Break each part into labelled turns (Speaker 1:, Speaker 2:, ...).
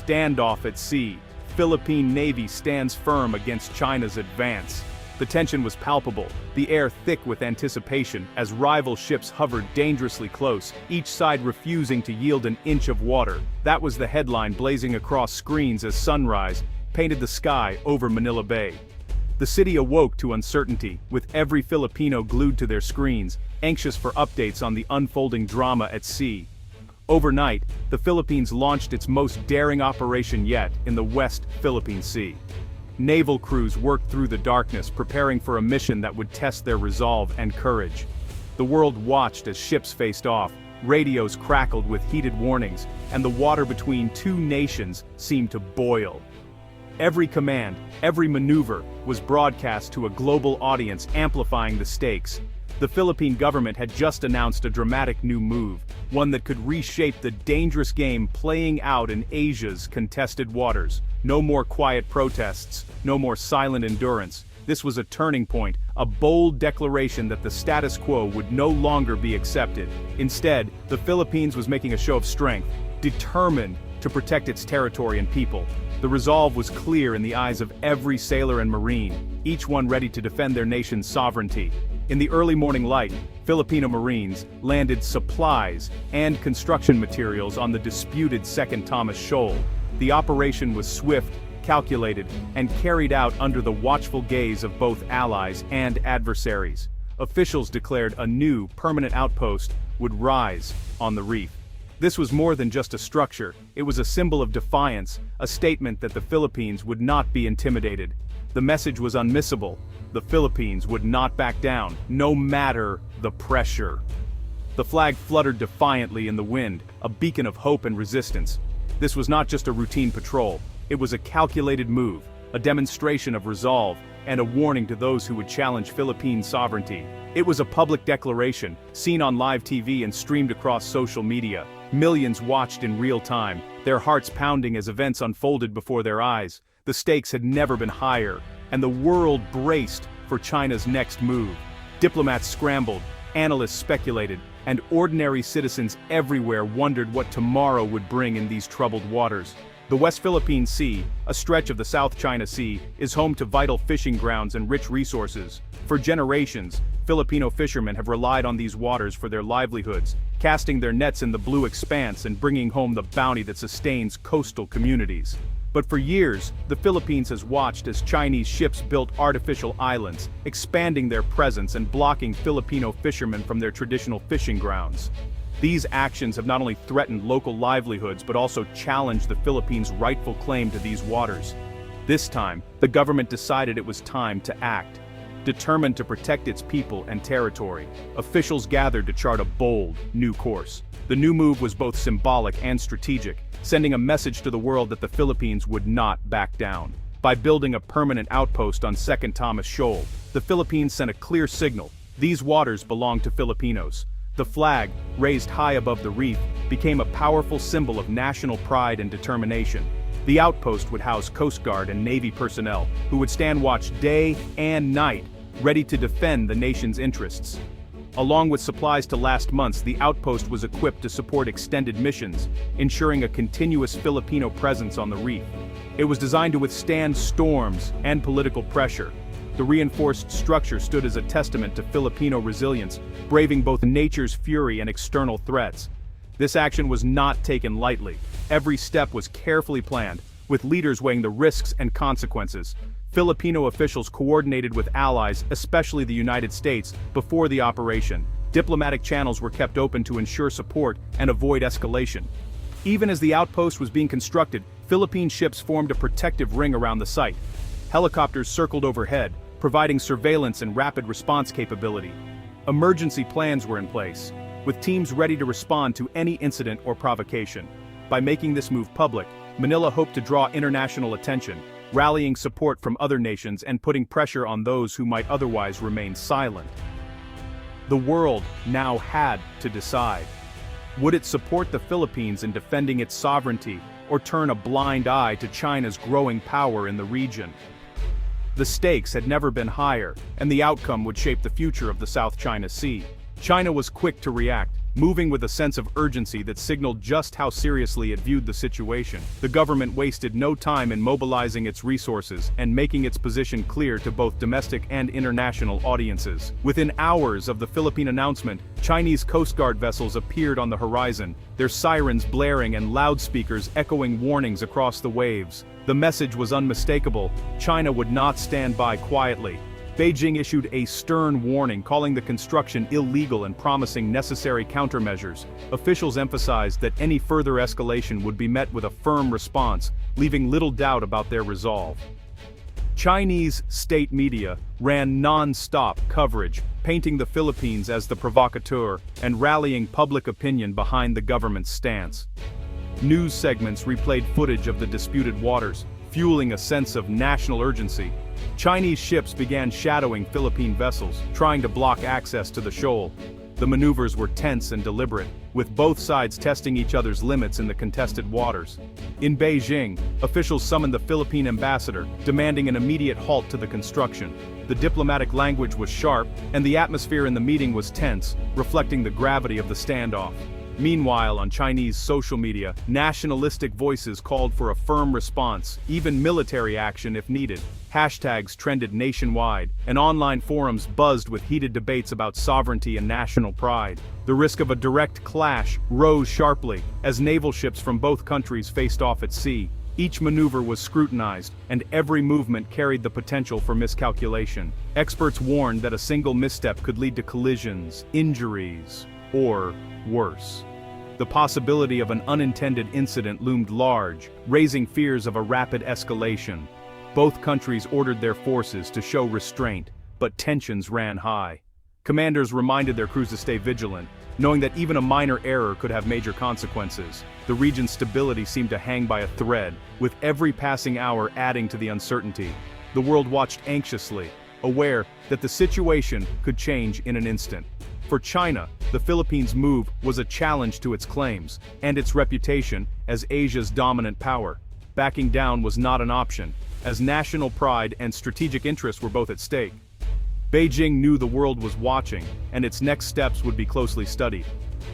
Speaker 1: Standoff at sea. Philippine Navy stands firm against China's advance. The tension was palpable, the air thick with anticipation as rival ships hovered dangerously close, each side refusing to yield an inch of water. That was the headline blazing across screens as sunrise painted the sky over Manila Bay. The city awoke to uncertainty, with every Filipino glued to their screens, anxious for updates on the unfolding drama at sea. Overnight, the Philippines launched its most daring operation yet in the West Philippine Sea. Naval crews worked through the darkness, preparing for a mission that would test their resolve and courage. The world watched as ships faced off, radios crackled with heated warnings, and the water between two nations seemed to boil. Every command, every maneuver, was broadcast to a global audience, amplifying the stakes. The Philippine government had just announced a dramatic new move, one that could reshape the dangerous game playing out in Asia's contested waters. No more quiet protests, no more silent endurance. This was a turning point, a bold declaration that the status quo would no longer be accepted. Instead, the Philippines was making a show of strength, determined to protect its territory and people. The resolve was clear in the eyes of every sailor and marine, each one ready to defend their nation's sovereignty. In the early morning light, Filipino Marines landed supplies and construction materials on the disputed Second Thomas Shoal. The operation was swift, calculated, and carried out under the watchful gaze of both allies and adversaries. Officials declared a new, permanent outpost would rise on the reef. This was more than just a structure, it was a symbol of defiance, a statement that the Philippines would not be intimidated. The message was unmissable. The Philippines would not back down, no matter the pressure. The flag fluttered defiantly in the wind, a beacon of hope and resistance. This was not just a routine patrol, it was a calculated move, a demonstration of resolve, and a warning to those who would challenge Philippine sovereignty. It was a public declaration, seen on live TV and streamed across social media. Millions watched in real time, their hearts pounding as events unfolded before their eyes. The stakes had never been higher, and the world braced for China's next move. Diplomats scrambled, analysts speculated, and ordinary citizens everywhere wondered what tomorrow would bring in these troubled waters. The West Philippine Sea, a stretch of the South China Sea, is home to vital fishing grounds and rich resources. For generations, Filipino fishermen have relied on these waters for their livelihoods, casting their nets in the blue expanse and bringing home the bounty that sustains coastal communities. But for years, the Philippines has watched as Chinese ships built artificial islands, expanding their presence and blocking Filipino fishermen from their traditional fishing grounds. These actions have not only threatened local livelihoods but also challenged the Philippines' rightful claim to these waters. This time, the government decided it was time to act. Determined to protect its people and territory, officials gathered to chart a bold, new course. The new move was both symbolic and strategic, sending a message to the world that the Philippines would not back down. By building a permanent outpost on Second Thomas Shoal, the Philippines sent a clear signal: these waters belong to Filipinos. The flag, raised high above the reef, became a powerful symbol of national pride and determination. The outpost would house Coast Guard and Navy personnel, who would stand watch day and night, ready to defend the nation's interests. Along with supplies to last months, the outpost was equipped to support extended missions, ensuring a continuous Filipino presence on the reef. It was designed to withstand storms and political pressure. The reinforced structure stood as a testament to Filipino resilience, braving both nature's fury and external threats. This action was not taken lightly. Every step was carefully planned, with leaders weighing the risks and consequences. Filipino officials coordinated with allies, especially the United States, before the operation. Diplomatic channels were kept open to ensure support and avoid escalation. Even as the outpost was being constructed, Philippine ships formed a protective ring around the site. Helicopters circled overhead, providing surveillance and rapid response capability. Emergency plans were in place, with teams ready to respond to any incident or provocation. By making this move public, Manila hoped to draw international attention, rallying support from other nations and putting pressure on those who might otherwise remain silent. The world now had to decide. Would it support the Philippines in defending its sovereignty, or turn a blind eye to China's growing power in the region? The stakes had never been higher, and the outcome would shape the future of the South China Sea. China was quick to react, moving with a sense of urgency that signaled just how seriously it viewed the situation. The government wasted no time in mobilizing its resources and making its position clear to both domestic and international audiences. Within hours of the Philippine announcement, Chinese Coast Guard vessels appeared on the horizon, their sirens blaring and loudspeakers echoing warnings across the waves. The message was unmistakable: China would not stand by quietly. Beijing issued a stern warning calling the construction illegal and promising necessary countermeasures. Officials emphasized that any further escalation would be met with a firm response, leaving little doubt about their resolve. Chinese state media ran non-stop coverage, painting the Philippines as the provocateur and rallying public opinion behind the government's stance. News segments replayed footage of the disputed waters, fueling a sense of national urgency. Chinese ships began shadowing Philippine vessels, trying to block access to the shoal. The maneuvers were tense and deliberate, with both sides testing each other's limits in the contested waters. In Beijing, officials summoned the Philippine ambassador, demanding an immediate halt to the construction. The diplomatic language was sharp, and the atmosphere in the meeting was tense, reflecting the gravity of the standoff. Meanwhile, on Chinese social media, nationalistic voices called for a firm response, even military action if needed. Hashtags trended nationwide, and online forums buzzed with heated debates about sovereignty and national pride. The risk of a direct clash rose sharply as naval ships from both countries faced off at sea. Each maneuver was scrutinized, and every movement carried the potential for miscalculation. Experts warned that a single misstep could lead to collisions, injuries, or worse. The possibility of an unintended incident loomed large, raising fears of a rapid escalation. Both countries ordered their forces to show restraint, but tensions ran high. Commanders reminded their crews to stay vigilant, knowing that even a minor error could have major consequences. The region's stability seemed to hang by a thread, with every passing hour adding to the uncertainty. The world watched anxiously, aware that the situation could change in an instant. For China, the Philippines' move was a challenge to its claims and its reputation as Asia's dominant power. Backing down was not an option, as national pride and strategic interests were both at stake. Beijing knew the world was watching, and its next steps would be closely studied.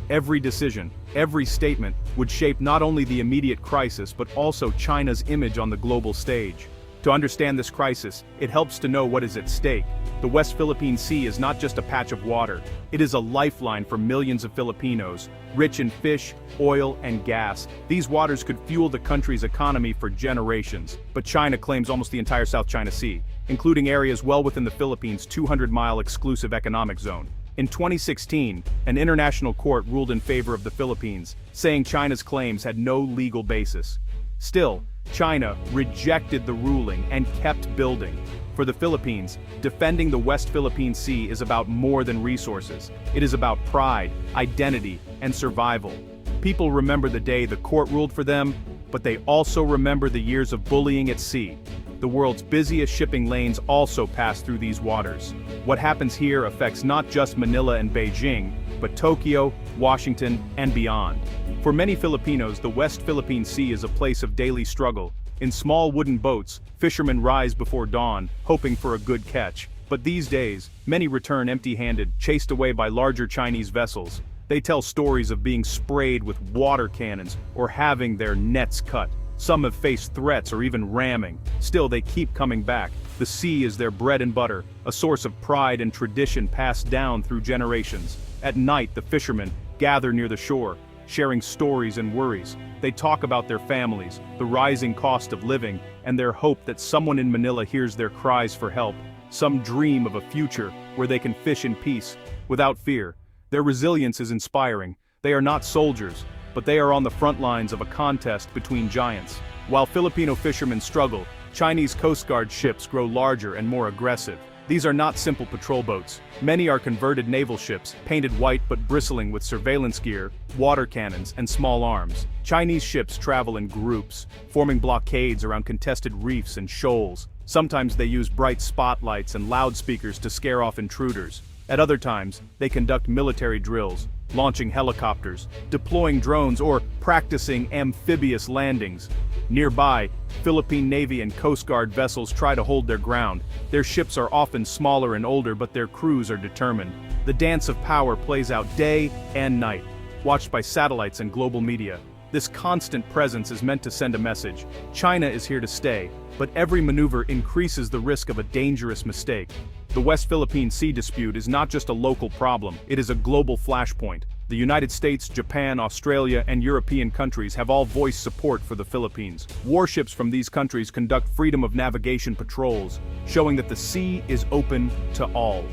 Speaker 1: Every decision, every statement, would shape not only the immediate crisis but also China's image on the global stage. To understand this crisis, it helps to know what is at stake. The West Philippine Sea is not just a patch of water. It is a lifeline for millions of Filipinos. Rich in fish, oil, and gas, these waters could fuel the country's economy for generations. But China claims almost the entire South China Sea, including areas well within the Philippines' 200-mile exclusive economic zone. In 2016, an international court ruled in favor of the Philippines, saying China's claims had no legal basis. Still, China rejected the ruling and kept building. For the Philippines, defending the West Philippine Sea is about more than resources. It is about pride, identity, and survival. People remember the day the court ruled for them, but they also remember the years of bullying at sea. The world's busiest shipping lanes also pass through these waters. What happens here affects not just Manila and Beijing, but Tokyo, Washington, and beyond. For many Filipinos, the West Philippine Sea is a place of daily struggle. In small wooden boats, fishermen rise before dawn, hoping for a good catch. But these days, many return empty-handed, chased away by larger Chinese vessels. They tell stories of being sprayed with water cannons or having their nets cut. Some have faced threats or even ramming. Still, they keep coming back. The sea is their bread and butter, a source of pride and tradition passed down through generations. At night, the fishermen gather near the shore, sharing stories and worries. They talk about their families, the rising cost of living, and their hope that someone in Manila hears their cries for help. Some dream of a future where they can fish in peace, without fear. Their resilience is inspiring. They are not soldiers, but they are on the front lines of a contest between giants. While Filipino fishermen struggle, Chinese Coast Guard ships grow larger and more aggressive. These are not simple patrol boats. Many are converted naval ships, painted white but bristling with surveillance gear, water cannons, and small arms. Chinese ships travel in groups, forming blockades around contested reefs and shoals. Sometimes they use bright spotlights and loudspeakers to scare off intruders. At other times, they conduct military drills, launching helicopters, deploying drones, or practicing amphibious landings. Nearby, Philippine Navy and Coast Guard vessels try to hold their ground. Their ships are often smaller and older, but their crews are determined. The dance of power plays out day and night. watched by satellites and global media. This constant presence is meant to send a message. China is here to stay, but every maneuver increases the risk of a dangerous mistake. The West Philippine Sea dispute is not just a local problem, it is a global flashpoint. The United States, Japan, Australia, and European countries have all voiced support for the Philippines. Warships from these countries conduct freedom of navigation patrols, showing that the sea is open to all.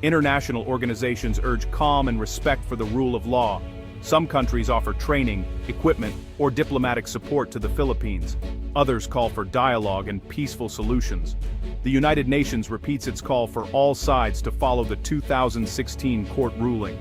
Speaker 1: International organizations urge calm and respect for the rule of law. Some countries offer training, equipment, or diplomatic support to the Philippines. Others call for dialogue and peaceful solutions. The United Nations repeats its call for all sides to follow the 2016 court ruling.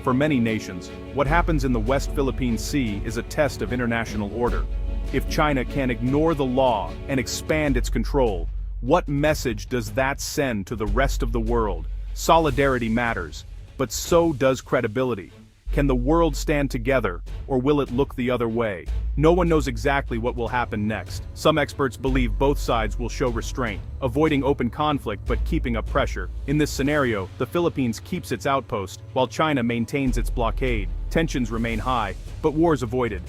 Speaker 1: For many nations, what happens in the West Philippine Sea is a test of international order. If China can ignore the law and expand its control, what message does that send to the rest of the world? Solidarity matters, but so does credibility. Can the world stand together, or will it look the other way? No one knows exactly what will happen next. Some experts believe both sides will show restraint, avoiding open conflict but keeping up pressure. In this scenario, the Philippines keeps its outpost, while China maintains its blockade. Tensions remain high, but wars avoided.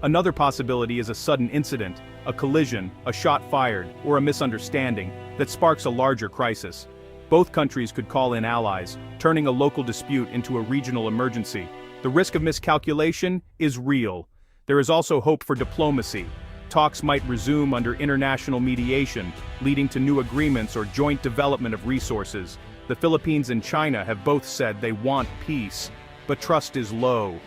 Speaker 1: Another possibility is a sudden incident, a collision, a shot fired, or a misunderstanding that sparks a larger crisis. Both countries could call in allies, turning a local dispute into a regional emergency. The risk of miscalculation is real. There is also hope for diplomacy. Talks might resume under international mediation, leading to new agreements or joint development of resources. The Philippines and China have both said they want peace, but trust is low.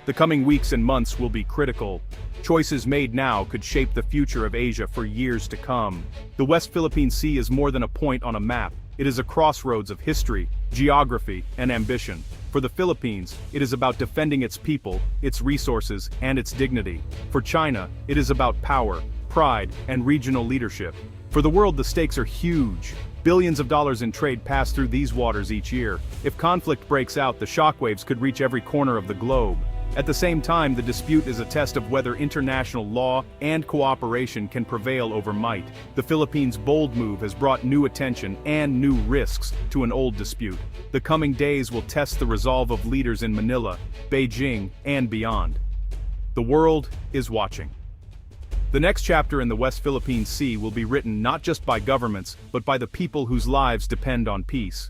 Speaker 1: The coming weeks and months will be critical. Choices made now could shape the future of Asia for years to come. The West Philippine Sea is more than a point on a map. It is a crossroads of history, geography, and ambition. For the Philippines, it is about defending its people, its resources, and its dignity. For China, it is about power, pride, and regional leadership. For the world, the stakes are huge. Billions of dollars in trade pass through these waters each year. If conflict breaks out, the shockwaves could reach every corner of the globe. At the same time, the dispute is a test of whether international law and cooperation can prevail over might. The Philippines' bold move has brought new attention and new risks to an old dispute. The coming days will test the resolve of leaders in Manila, Beijing, and beyond. The world is watching. The next chapter in the West Philippine Sea will be written not just by governments, but by the people whose lives depend on peace.